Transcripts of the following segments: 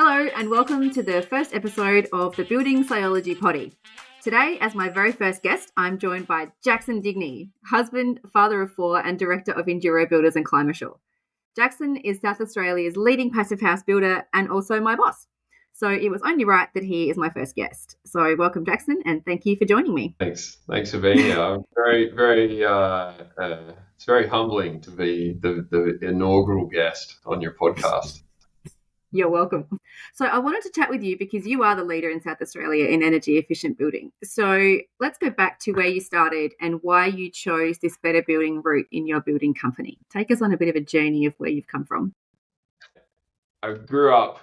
Hello and welcome to the first episode of the Building Sciology Potty. Today, as my very first guest, I'm joined by Jackson Digney, husband, father of four, and director of Enduro Builders and Climasure. Jackson is South Australia's leading passive house builder and also my boss. So it was only right that he is my first guest. So welcome, Jackson, and thank you for joining me. Thanks for being here. I'm it's very humbling to be the inaugural guest on your podcast. You're welcome. So I wanted to chat with you because you are the leader in South Australia in energy efficient building. So let's go back to where you started and why you chose this better building route in your building company. Take us on a bit of a journey of where you've come from. I grew up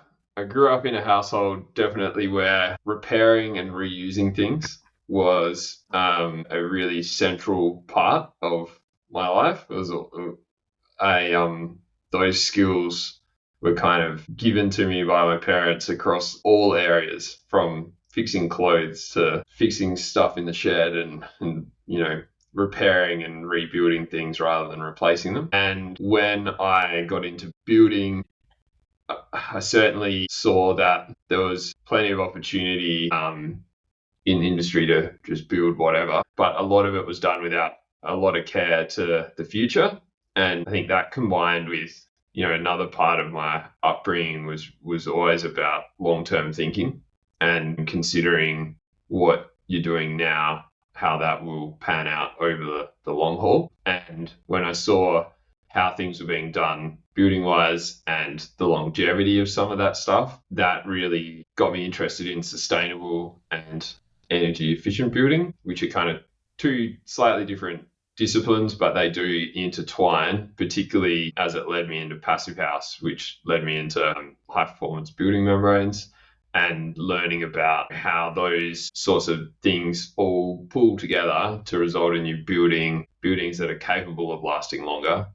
in a household definitely where repairing and reusing things was a really central part of my life. It was those skills were kind of given to me by my parents across all areas, from fixing clothes to fixing stuff in the shed and repairing and rebuilding things rather than replacing them. And when I got into building, I certainly saw that there was plenty of opportunity in industry to just build whatever, but a lot of it was done without a lot of care to the future. And I think that combined with another part of my upbringing was always about long-term thinking and considering what you're doing now, how that will pan out over the long haul. And when I saw how things were being done building-wise and the longevity of some of that stuff, that really got me interested in sustainable and energy-efficient building, which are kind of two slightly different disciplines, but they do intertwine, particularly as it led me into passive house, which led me into high performance building membranes and learning about how those sorts of things all pull together to result in you building buildings that are capable of lasting longer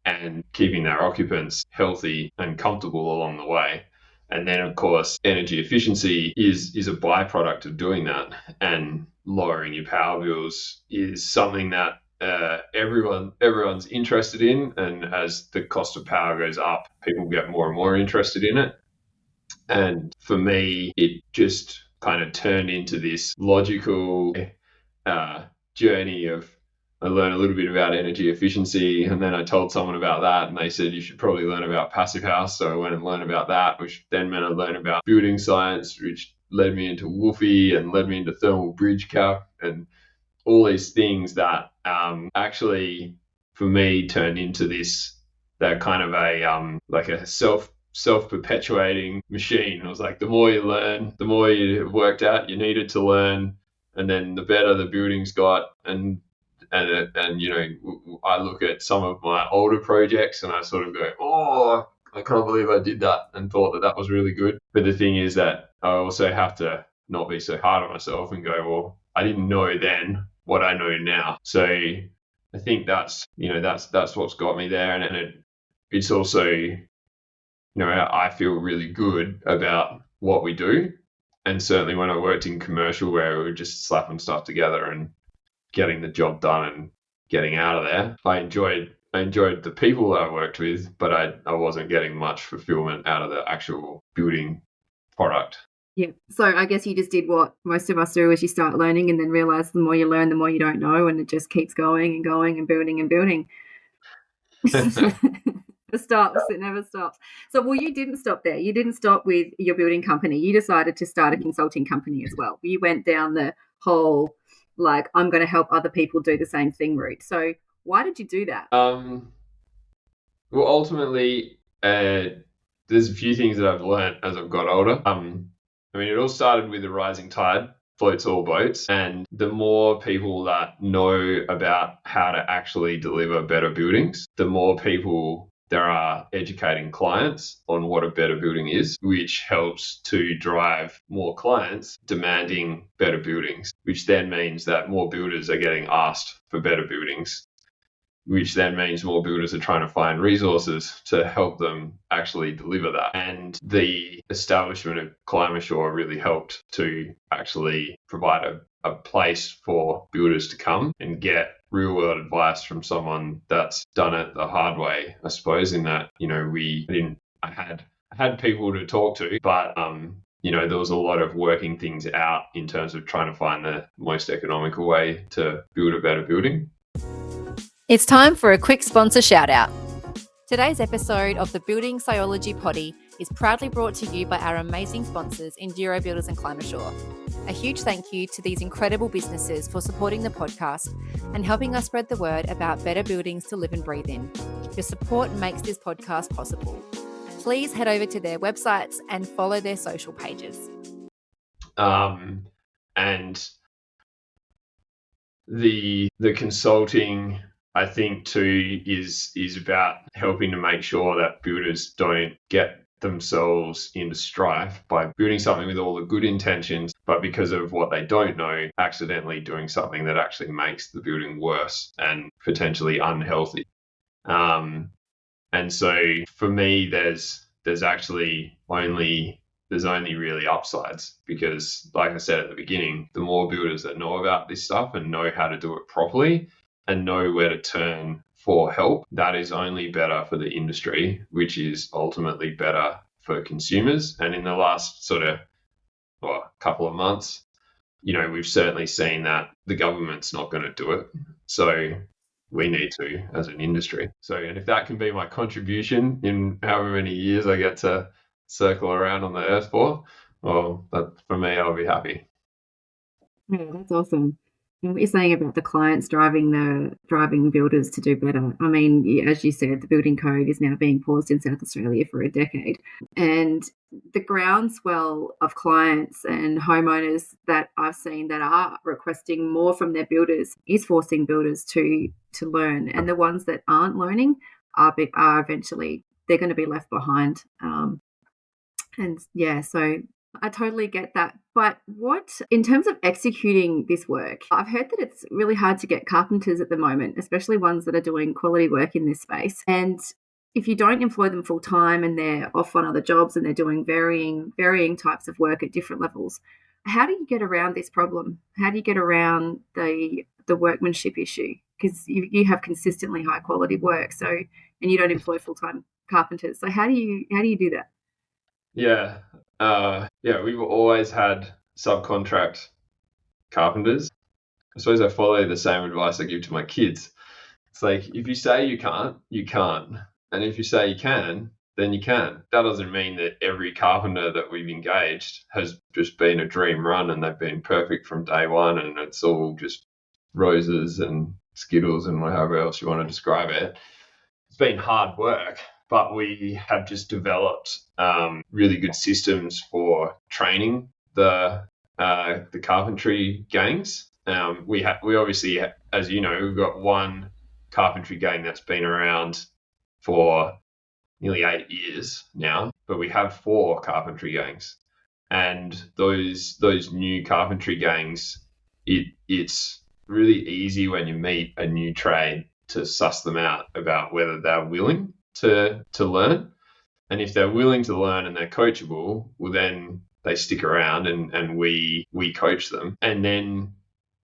and keeping their occupants healthy and comfortable along the way. And then, of course, energy efficiency is a byproduct of doing that, and lowering your power bills is something that everyone's interested in, and as the cost of power goes up, people get more and more interested in it. And for me, it just kind of turned into this logical journey of, I learned a little bit about energy efficiency, and then I told someone about that, and they said you should probably learn about passive house. So I went and learned about that, which then meant I learned about building science, which led me into woofy and led me into thermal bridge cap and all these things that actually for me turned into that kind of a like a self-perpetuating machine. It was like the more you learn, the more you worked out you needed to learn, and then the better the buildings got. And I look at some of my older projects and I sort of go, oh, I can't believe I did that, and thought that was really good. But the thing is that I also have to not be so hard on myself and go, well, I didn't know then what I know now. So I think that's what's got me there. And it's also, I feel really good about what we do. And certainly when I worked in commercial, where we were just slapping stuff together and getting the job done and getting out of there, I enjoyed the people that I worked with, but I wasn't getting much fulfillment out of the actual building product. Yeah. So I guess you just did what most of us do, is you start learning and then realize the more you learn, the more you don't know, and it just keeps going and going and building and building. It never stops. So, well, you didn't stop there. You didn't stop with your building company. You decided to start a consulting company as well. You went down the whole, like, I'm going to help other people do the same thing route. So why did you do that? Well, ultimately, there's a few things that I've learned as I've got older. It all started with a rising tide floats all boats, and the more people that know about how to actually deliver better buildings, the more people there are educating clients on what a better building is, which helps to drive more clients demanding better buildings, which then means that more builders are getting asked for better buildings, which then means more builders are trying to find resources to help them actually deliver that. And the establishment of Climasure really helped to actually provide a place for builders to come and get real world advice from someone that's done it the hard way, I suppose, in that, I had had people to talk to, but there was a lot of working things out in terms of trying to find the most economical way to build a better building. It's time for a quick sponsor shout out. Today's episode of the Building Sciology Potty is proudly brought to you by our amazing sponsors, Enduro Builders and Climasure. A huge thank you to these incredible businesses for supporting the podcast and helping us spread the word about better buildings to live and breathe in. Your support makes this podcast possible. Please head over to their websites and follow their social pages. And the consulting, I think too, is about helping to make sure that builders don't get themselves into strife by building something with all the good intentions, but because of what they don't know, accidentally doing something that actually makes the building worse and potentially unhealthy. And so for me, there's only really upsides, because like I said at the beginning, the more builders that know about this stuff and know how to do it properly and know where to turn for help, that is only better for the industry, which is ultimately better for consumers. And in the last couple of months, we've certainly seen that the government's not going to do it. So we need to as an industry. So, and if that can be my contribution in however many years I get to circle around on the earth for, well, that, for me, I'll be happy. Yeah, that's awesome. And what you're saying about the clients driving builders to do better. I mean, as you said, the building code is now being paused in South Australia for a decade. And the groundswell of clients and homeowners that I've seen that are requesting more from their builders is forcing builders to learn. And the ones that aren't learning are eventually, they're going to be left behind. And yeah, so I totally get that. But in terms of executing this work, I've heard that it's really hard to get carpenters at the moment, especially ones that are doing quality work in this space. And if you don't employ them full time and they're off on other jobs and they're doing varying types of work at different levels, how do you get around this problem? How do you get around the workmanship issue? Because you have consistently high quality work, and you don't employ full time carpenters. So how do you do that? Yeah. We've always had subcontract carpenters. I suppose I follow the same advice I give to my kids. It's like, if you say you can't, you can't. And if you say you can, then you can. That doesn't mean that every carpenter that we've engaged has just been a dream run and they've been perfect from day one and it's all just roses and skittles and whatever else you want to describe it. It's been hard work. But we have just developed really good systems for training the carpentry gangs. We obviously, as you know, we've got one carpentry gang that's been around for nearly 8 years now, but we have 4 carpentry gangs, and those new carpentry gangs, it's really easy when you meet a new trade to suss them out about whether they're willing to learn. And if they're willing to learn and they're coachable, well, then they stick around and we coach them. And then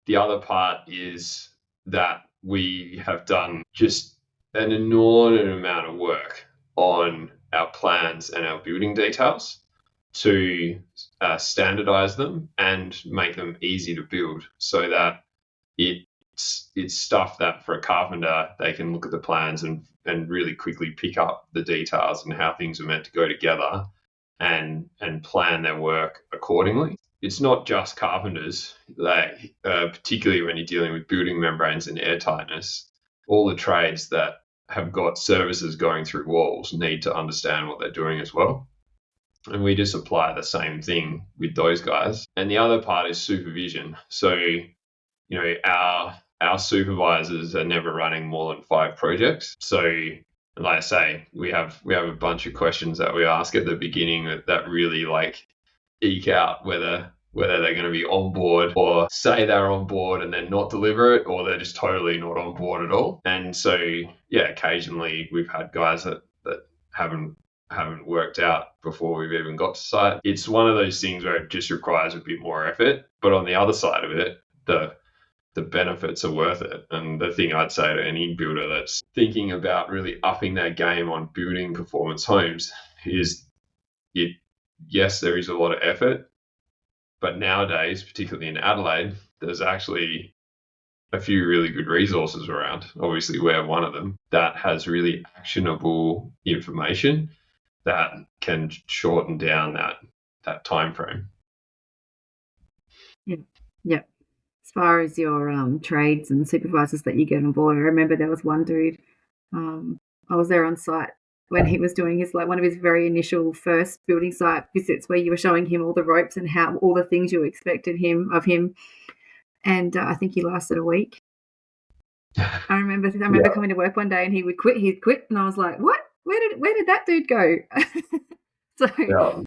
the other part is that we have done just an inordinate amount of work on our plans and our building details to standardize them and make them easy to build, so that it's stuff that for a carpenter, they can look at the plans and really quickly pick up the details and how things are meant to go together and plan their work accordingly. It's not just carpenters, particularly when you're dealing with building membranes and airtightness. All the trades that have got services going through walls need to understand what they're doing as well. And we just apply the same thing with those guys. And the other part is supervision. So, our supervisors are never running more than 5 projects. So, like I say, we have a bunch of questions that we ask at the beginning that really eke out whether they're going to be on board or say they're on board and then not deliver it, or they're just totally not on board at all. And so, yeah, occasionally we've had guys that haven't worked out before we've even got to site. It's one of those things where it just requires a bit more effort, but on the other side of it, the benefits are worth it. And the thing I'd say to any builder that's thinking about really upping their game on building performance homes is yes, there is a lot of effort, but nowadays, particularly in Adelaide, there's actually a few really good resources around. Obviously, we're one of them that has really actionable information that can shorten down that time frame. Yeah. As far as your trades and supervisors that you get on board, I remember there was one dude. I was there on site when he was doing his one of his very initial first building site visits, where you were showing him all the ropes and how all the things you expected of him, and I think he lasted a week. I remember coming to work one day and he'd quit, and I was like, "What? Where did that dude go?" So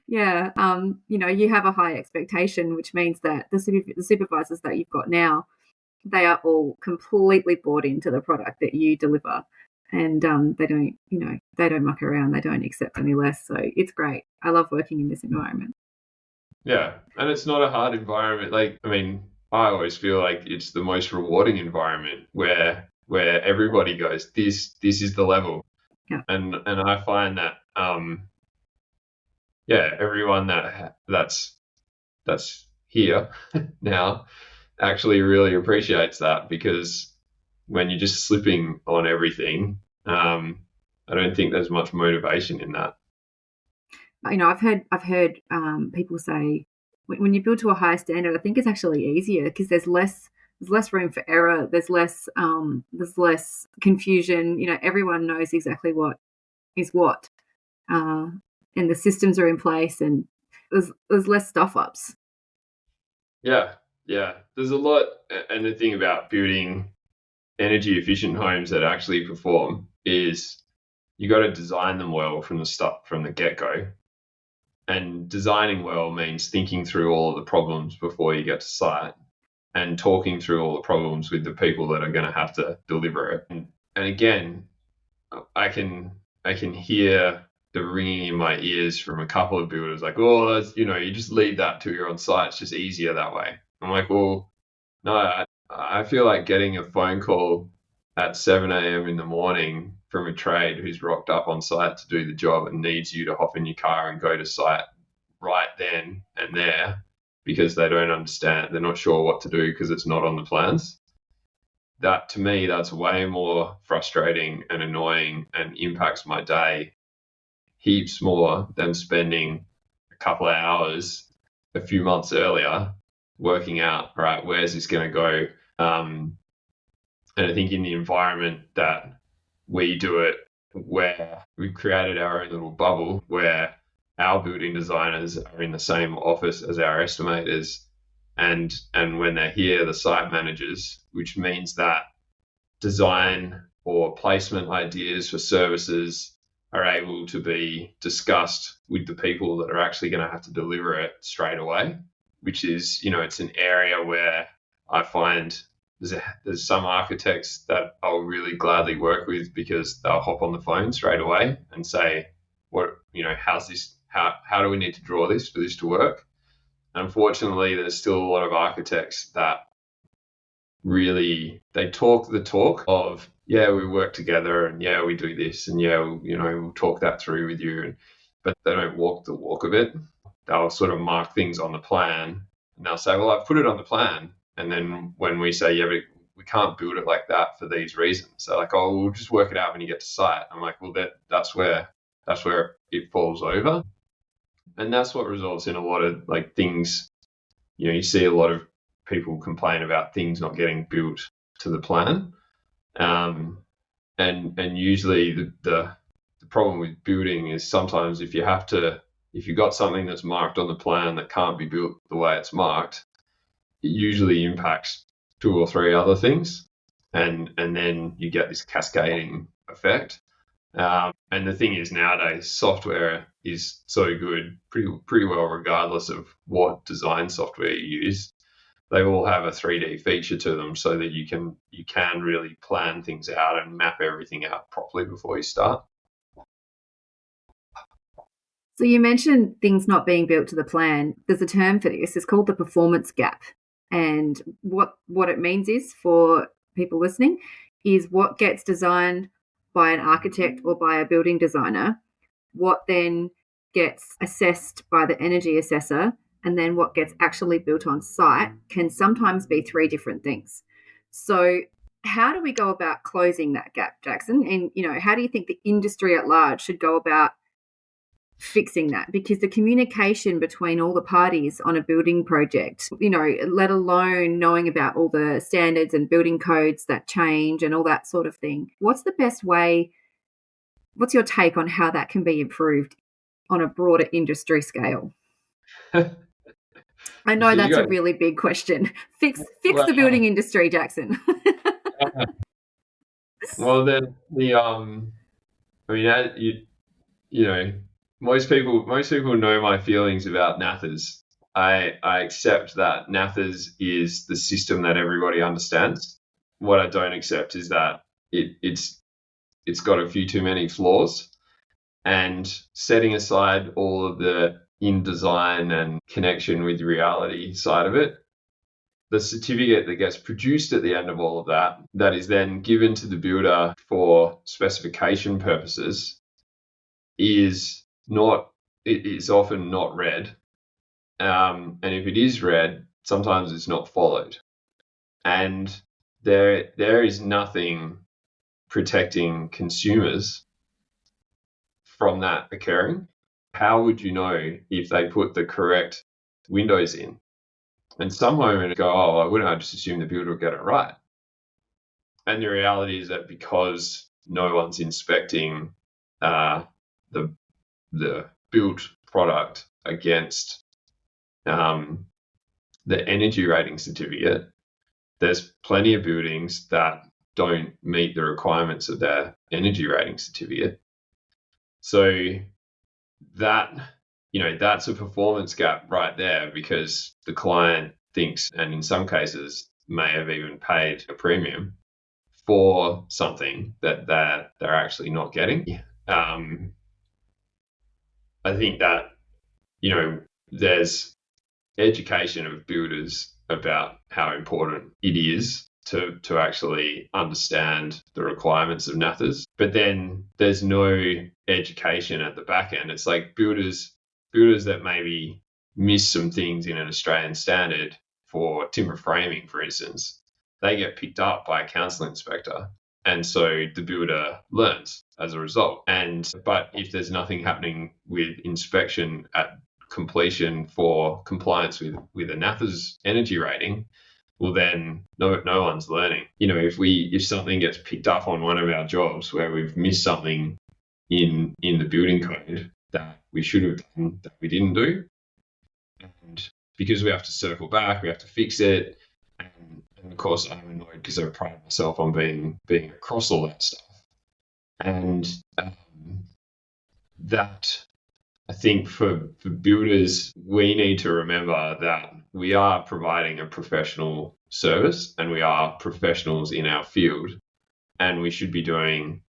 you have a high expectation, which means that the supervisors that you've got now, they are all completely bought into the product that you deliver, and they don't muck around, they don't accept any less. So it's great. I love working in this environment. Yeah, and it's not a hard environment. I always feel like it's the most rewarding environment where everybody goes, this is the level. Yeah. And I find that everyone that's here now actually really appreciates that, because when you're just slipping on everything, I don't think there's much motivation in that. I've heard people say when you build to a higher standard, I think it's actually easier because there's less room for error. There's less confusion. Everyone knows exactly what is what, and the systems are in place, and there's less stuff ups. Yeah. There's a lot, and the thing about building energy efficient homes that actually perform is you got to design them well from the get go. And designing well means thinking through all of the problems before you get to site, and talking through all the problems with the people that are going to have to deliver it. And again, I can hear the ringing in my ears from a couple of builders, like, "Oh, that's, you just leave that till you're on site. It's just easier that way." I'm like, well, no, I feel like getting a phone call at 7 a.m. in the morning from a trade who's rocked up on site to do the job and needs you to hop in your car and go to site right then and there because they don't understand, they're not sure what to do because it's not on the plans. That, to me, that's way more frustrating and annoying and impacts my day heaps more than spending a couple of hours a few months earlier working out, right, where's this going to go? And I think in the environment that we do it, where we've created our own little bubble where our building designers are in the same office as our estimators, and when they're here, the site managers, which means that design or placement ideas for services are able to be discussed with the people that are actually going to have to deliver it straight away, which is, it's an area where I find there's some architects that I'll really gladly work with because they'll hop on the phone straight away and say, how's this? How do we need to draw this for this to work? Unfortunately, there's still a lot of architects that really, they talk the talk of, yeah, we work together, and yeah, we do this, and yeah, we'll talk that through with you, but they don't walk the walk of it. They'll sort of mark things on the plan, and they'll say, well, I've put it on the plan. And then when we say, yeah, but we can't build it like that for these reasons, they're like, oh, we'll just work it out when you get to site. I'm like, well, that's where it falls over. And that's what results in a lot of things. You see a lot of people complain about things not getting built to the plan. And usually the problem with building is sometimes if you've got something that's marked on the plan that can't be built the way it's marked, it usually impacts 2 or 3 other things, and then you get this cascading effect. And the thing is, nowadays software is so good, pretty well, regardless of what design software you use. They all have a 3D feature to them so that you can really plan things out and map everything out properly before you start. So you mentioned things not being built to the plan. There's a term for this. It's called the performance gap. And what it means is, for people listening, is what gets designed by an architect or by a building designer, what then gets assessed by the energy assessor and then what gets actually built on site can sometimes be three different things. So how do we go about closing that gap, Jackson? And, how do you think the industry at large should go about fixing that? Because the communication between all the parties on a building project, let alone knowing about all the standards and building codes that change and all that sort of thing. What's the best way? What's your take on how that can be improved on a broader industry scale? I know that's a really big question. Fix the building industry, Jackson. Well, most people know my feelings about NAFAs. I accept that NAFAs is the system that everybody understands. What I don't accept is that it's got a few too many flaws, and setting aside all of the in design and connection with reality side of it, the certificate that gets produced at the end of all of that is then given to the builder for specification purposes, is often not read. And if it is read, sometimes it's not followed. And there is nothing protecting consumers from that occurring. How would you know if they put the correct windows in? And some homeowners go, why wouldn't I just assume the builder will get it right? And the reality is that because no one's inspecting the built product against the energy rating certificate, there's plenty of buildings that don't meet the requirements of their energy rating certificate. So that's a performance gap right there, because the client thinks, and in some cases may have even paid a premium for something that they're actually not getting. I think that, there's education of builders about how important it is to actually understand the requirements of NAFAs. But then there's no education at the back end. It's like builders that maybe miss some things in an Australian standard for timber framing, for instance, they get picked up by a council inspector. And so the builder learns as a result. But if there's nothing happening with inspection at completion for compliance with a NAFA's energy rating, well, then no one's learning. If something gets picked up on one of our jobs where we've missed something in the building code that we should have done that we didn't do, and because we have to circle back, we have to fix it. And of course, I'm annoyed because I pride myself on being across all that stuff. And that, I think for builders, we need to remember that we are providing a professional service and we are professionals in our field, and we should be doing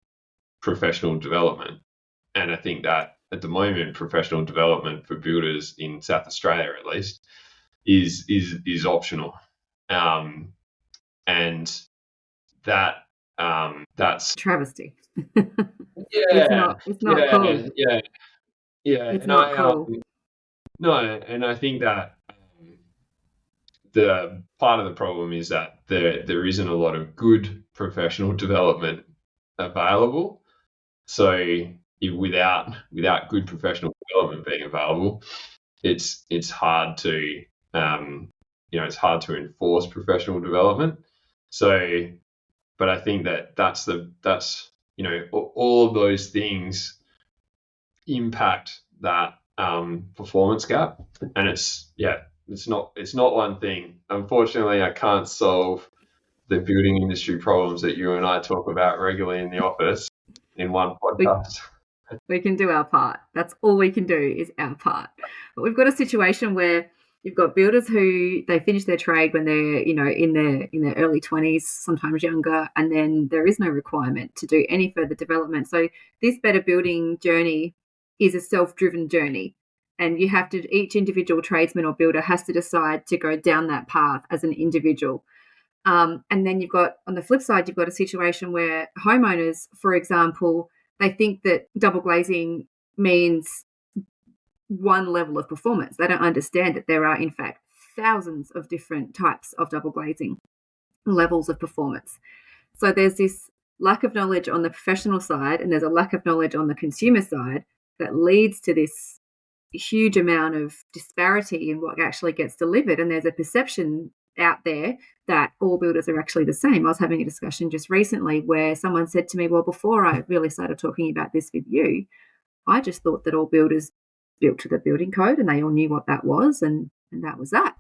professional development. And I think that at the moment, professional development for builders in South Australia, at least, is optional. And that's travesty. Yeah, it's not cool. Yeah. It's not cool. No, and I think that the part of the problem is that there isn't a lot of good professional development available. So without good professional development being available, it's hard to enforce professional development. So, but I think that's all of those things impact that performance gap, and it's not one thing. Unfortunately, I can't solve the building industry problems that you and I talk about regularly in the office in one podcast. We can do our part. That's all we can do is our part. But we've got a situation where you've got builders who they finish their trade when they're in their early 20s, sometimes younger, and then there is no requirement to do any further development. So this better building journey is a self-driven journey, and each individual tradesman or builder has to decide to go down that path as an individual. And then you've got, on the flip side, you've got a situation where homeowners, for example, they think that double glazing means one level of performance. They don't understand that there are, in fact, thousands of different types of double glazing levels of performance. So there's this lack of knowledge on the professional side, and there's a lack of knowledge on the consumer side that leads to this huge amount of disparity in what actually gets delivered. And there's a perception out there that all builders are actually the same. I was having a discussion just recently where someone said to me, well, before I really started talking about this with you, I just thought that all builders built to the building code and they all knew what that was, and that was that.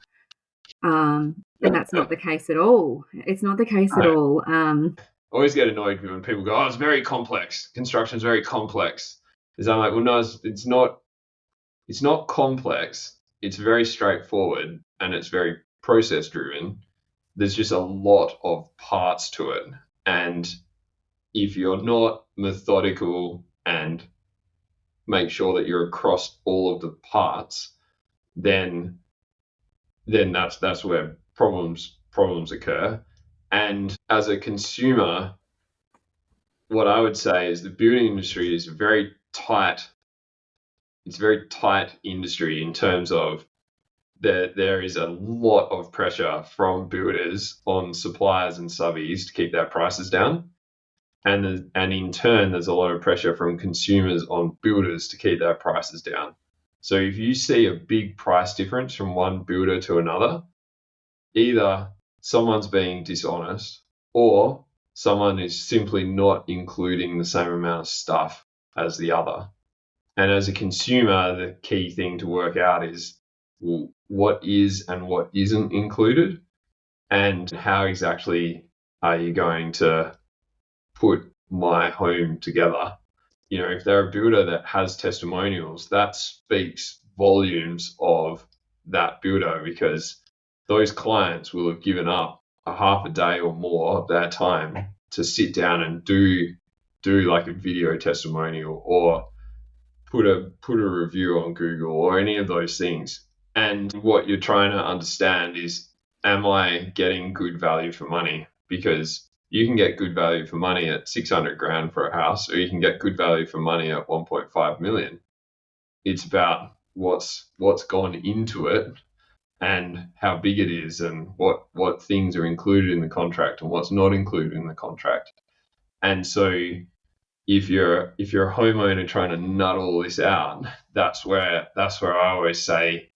And that's not the case at all. It's not the case at all. I always get annoyed when people go, oh, it's very complex. Construction's very complex. Because I'm like, well, no, it's not. It's not complex. It's very straightforward and it's very process driven. There's just a lot of parts to it. And if you're not methodical and make sure that you're across all of the parts, then that's where problems occur. And as a consumer, what I would say is the building industry is very tight. It's a very tight industry in terms of there is a lot of pressure from builders on suppliers and subbies to keep their prices down. And in turn, there's a lot of pressure from consumers on builders to keep their prices down. So if you see a big price difference from one builder to another, either someone's being dishonest or someone is simply not including the same amount of stuff as the other. And as a consumer, the key thing to work out is, well, what is and what isn't included, and how exactly are you going to put my home together? You know, if they're a builder that has testimonials, that speaks volumes of that builder, because those clients will have given up a half a day or more of their time to sit down and do like a video testimonial or put a review on Google or any of those things. And what you're trying to understand is, am I getting good value for money? Because you can get good value for money at 600 grand for a house, or you can get good value for money at 1.5 million. It's about what's gone into it and how big it is and what things are included in the contract and what's not included in the contract. And so if you're a homeowner trying to nut all this out, that's where I always say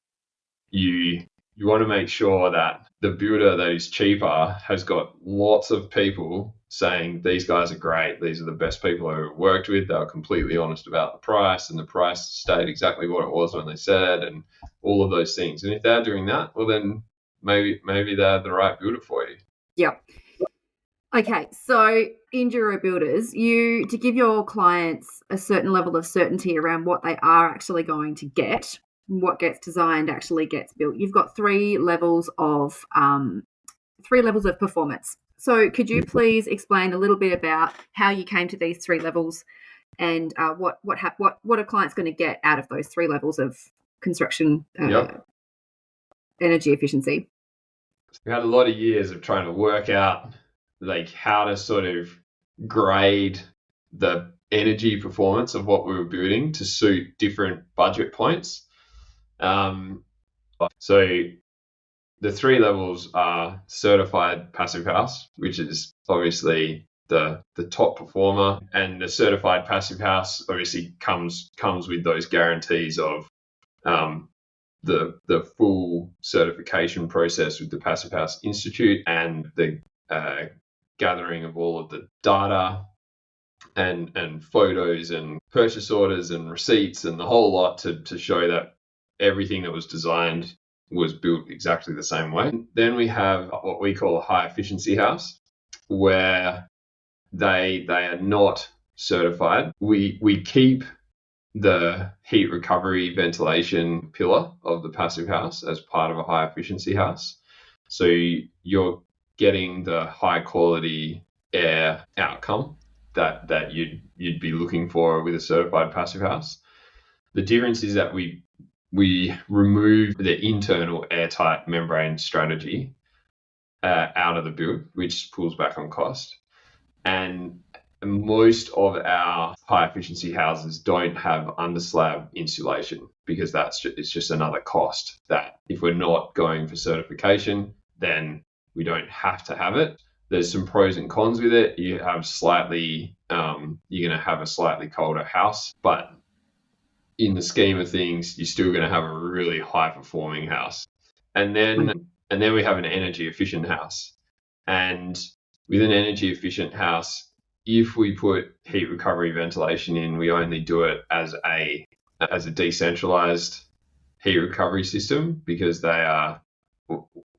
you want to make sure that the builder that is cheaper has got lots of people saying, these guys are great, these are the best people I've ever worked with, they were completely honest about the price, and the price stayed exactly what it was when they said, and all of those things. And if they're doing that, well, then maybe they're the right builder for you. Yep. Okay, so Enduro builders, to give your clients a certain level of certainty around what they are actually going to get, what gets designed actually gets built. You've got three levels of performance. So could you please explain a little bit about how you came to these three levels and what a client's going to get out of those three levels of construction energy efficiency? We had a lot of years of trying to work out like how to sort of grade the energy performance of what we were building to suit different budget points. So the three levels are certified passive house, which is obviously the top performer, and the certified passive house obviously comes with those guarantees of the full certification process with the Passive House Institute and the gathering of all of the data and photos and purchase orders and receipts and the whole lot to show that everything that was designed was built exactly the same way. Then we have what we call a high efficiency house, where they are not certified. We keep the heat recovery ventilation pillar of the passive house as part of a high efficiency house. So you're getting the high quality air outcome that you'd be looking for with a certified passive house. The difference is that we remove the internal airtight membrane strategy out of the build, which pulls back on cost. And most of our high efficiency houses don't have under slab insulation because it's just another cost that if we're not going for certification, then we don't have to have it. There's some pros and cons with it. You're going to have a slightly colder house, but in the scheme of things, you're still going to have a really high performing house. And then we have an energy efficient house. And with an energy efficient house, if we put heat recovery ventilation in, we only do it as a decentralized heat recovery system because they are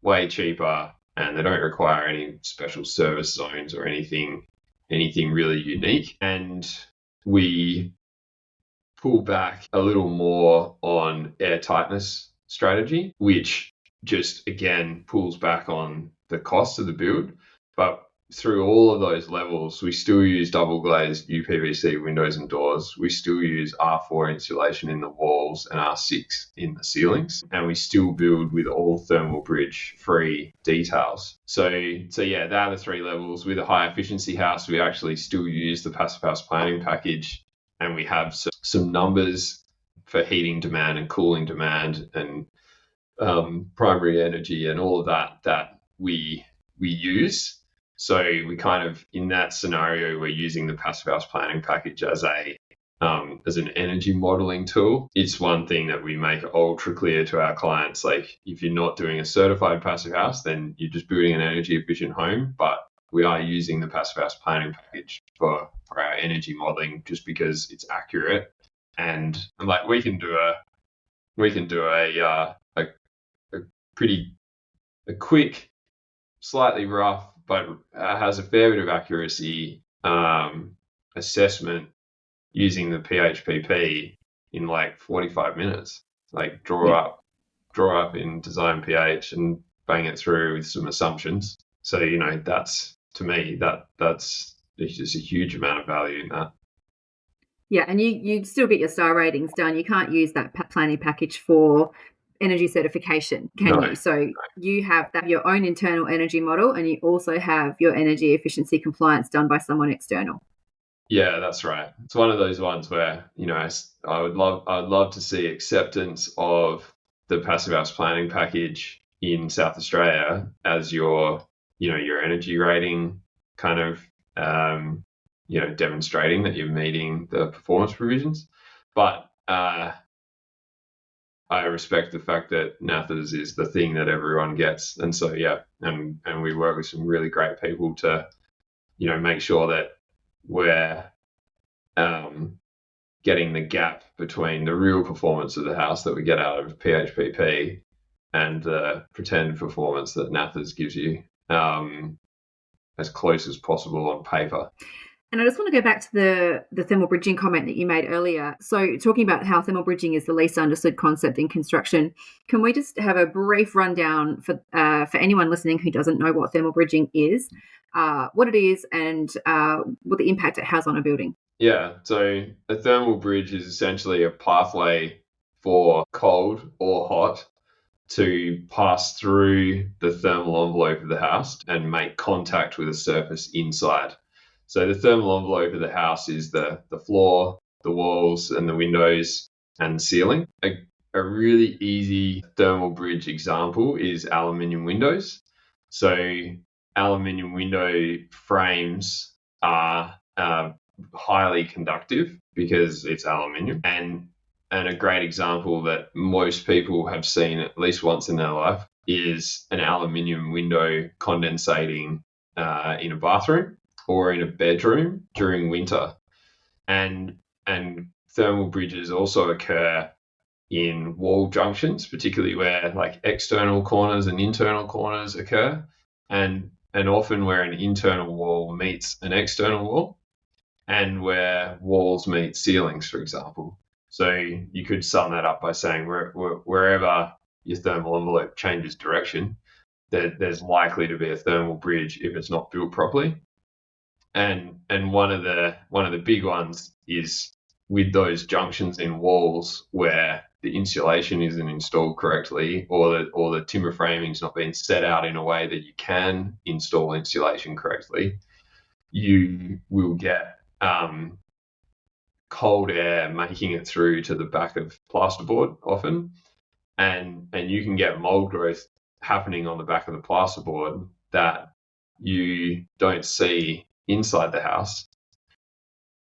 way cheaper and they don't require any special service zones or anything really unique. And we pull back a little more on air tightness strategy, which just again pulls back on the cost of the build. But through all of those levels, we still use double glazed UPVC windows and doors. We still use R4 insulation in the walls and R6 in the ceilings. And we still build with all thermal bridge free details. So yeah, that are the three levels. With a high efficiency house, we actually still use the passive house planning package. And we have some numbers for heating demand and cooling demand and primary energy and all of that we use. So we kind of, in that scenario, we're using the passive house planning package as an energy modeling tool. It's one thing that we make ultra clear to our clients. Like, if you're not doing a certified passive house, then you're just building an energy efficient home. But we are using the passive house planning package for our energy modeling just because it's accurate. And like we can do a quick, slightly rough, but has a fair bit of accuracy assessment using the PHPP in like 45 minutes. Like draw up in design pH and bang it through with some assumptions. So that's, to me, that's just a huge amount of value in that. Yeah, and you still get your star ratings done. You can't use that planning package for energy certification, can you? So you have your own internal energy model, and you also have your energy efficiency compliance done by someone external. Yeah, that's right. It's one of those ones where I'd love to see acceptance of the passive house planning package in South Australia as your energy rating kind of demonstrating that you're meeting the performance provisions. But I respect the fact that NAFAs is the thing that everyone gets. And so, yeah, and we work with some really great people to, make sure that we're getting the gap between the real performance of the house that we get out of PHPP and the pretend performance that NAFAs gives you as close as possible on paper. And I just want to go back to the thermal bridging comment that you made earlier. So talking about how thermal bridging is the least understood concept in construction, can we just have a brief rundown for anyone listening who doesn't know what thermal bridging is, what it is, and what the impact it has on a building? Yeah, so a thermal bridge is essentially a pathway for cold or hot to pass through the thermal envelope of the house and make contact with a surface inside. So the thermal envelope of the house is the floor, the walls, and the windows and the ceiling. A really easy thermal bridge example is aluminium windows. So aluminium window frames are highly conductive because it's aluminium. And a great example that most people have seen at least once in their life is an aluminium window condensating in a bathroom or in a bedroom during winter. And thermal bridges also occur in wall junctions, particularly where like external corners and internal corners occur, and often where an internal wall meets an external wall, and where walls meet ceilings, for example. So you could sum that up by saying wherever your thermal envelope changes direction, there's likely to be a thermal bridge if it's not built properly. And one of the big ones is with those junctions in walls where the insulation isn't installed correctly, or the timber framing's not been set out in a way that you can install insulation correctly. you will get cold air making it through to the back of plasterboard often, and you can get mold growth happening on the back of the plasterboard that you don't see inside the house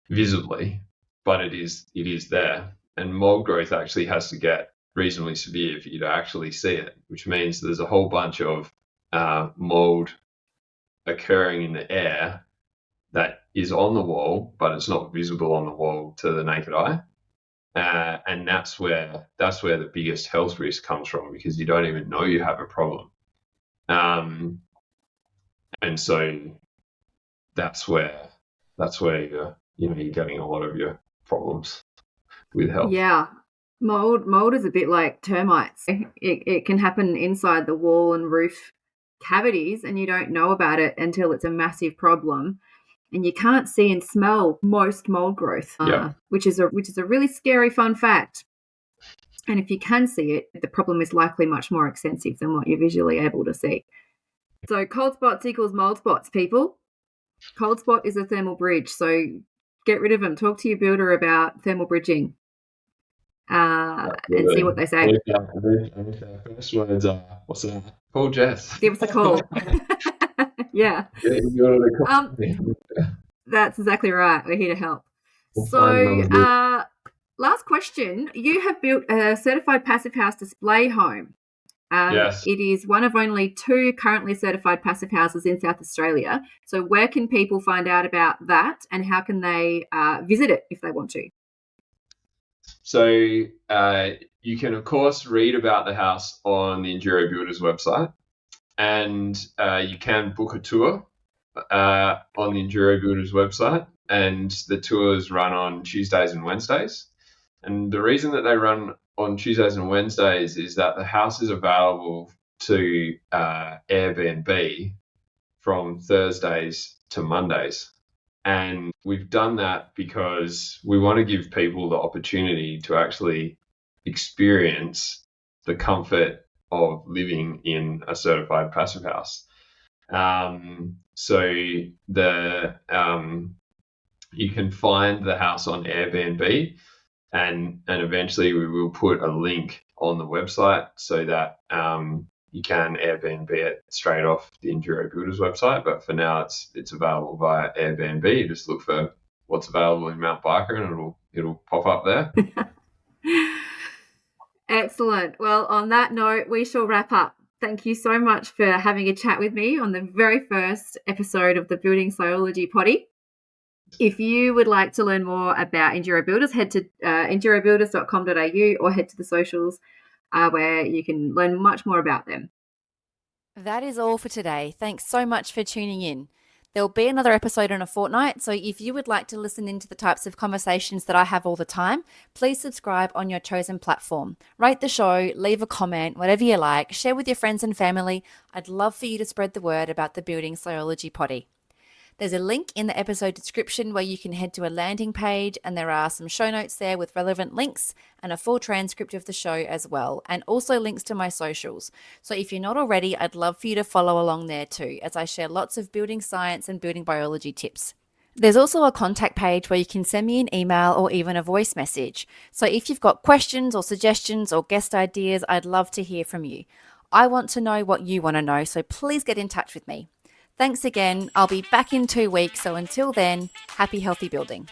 visibly, but it is there. And mold growth actually has to get reasonably severe for you to actually see it, which means there's a whole bunch of mold occurring in the air that is on the wall, but it's not visible on the wall to the naked eye. And that's where the biggest health risk comes from, because you don't even know you have a problem. And so that's where you're getting a lot of your problems with health. Yeah. Mold is a bit like termites. It can happen inside the wall and roof cavities, and you don't know about it until it's a massive problem. And you can't see and smell most mold growth, which is a really scary fun fact. And if you can see it, the problem is likely much more extensive than what you're visually able to see. So cold spots equals mold spots, people. Cold spot is a thermal bridge, so get rid of them. Talk to your builder about thermal bridging and see what they say. First words are, what's that? Call Jess. Give us a call. Yeah. That's exactly right. We're here to help. So, last question. You have built a certified passive house display home. Yes. It is one of only 2 currently certified passive houses in South Australia. So where can people find out about that, and how can they visit it if they want to? So you can, of course, read about the house on the Enduro Builders website, and you can book a tour on the Enduro Builders website, and the tours run on Tuesdays and Wednesdays. And the reason that they run on Tuesdays and Wednesdays is that the house is available to Airbnb from Thursdays to Mondays. And we've done that because we want to give people the opportunity to actually experience the comfort of living in a certified passive house. So you can find the house on Airbnb, and eventually we will put a link on the website so that you can Airbnb it straight off the Enduro Builders website. But for now, it's available via Airbnb. You just look for what's available in Mount Barker, and it'll pop up there. Excellent. Well, on that note, we shall wrap up. Thank you so much for having a chat with me on the very first episode of the Building Sciology Potty. If you would like to learn more about Enduro Builders, head to endurobuilders.com.au or head to the socials where you can learn much more about them. That is all for today. Thanks so much for tuning in. There'll be another episode in a fortnight, so if you would like to listen into the types of conversations that I have all the time, please subscribe on your chosen platform. Rate the show, leave a comment, whatever you like, share with your friends and family. I'd love for you to spread the word about the Building Sciology Potty. There's a link in the episode description where you can head to a landing page, and there are some show notes there with relevant links and a full transcript of the show as well, and also links to my socials. So if you're not already, I'd love for you to follow along there too, as I share lots of building science and building biology tips. There's also a contact page where you can send me an email or even a voice message. So if you've got questions or suggestions or guest ideas, I'd love to hear from you. I want to know what you want to know, so please get in touch with me. Thanks again. I'll be back in 2 weeks. So until then, happy, healthy building.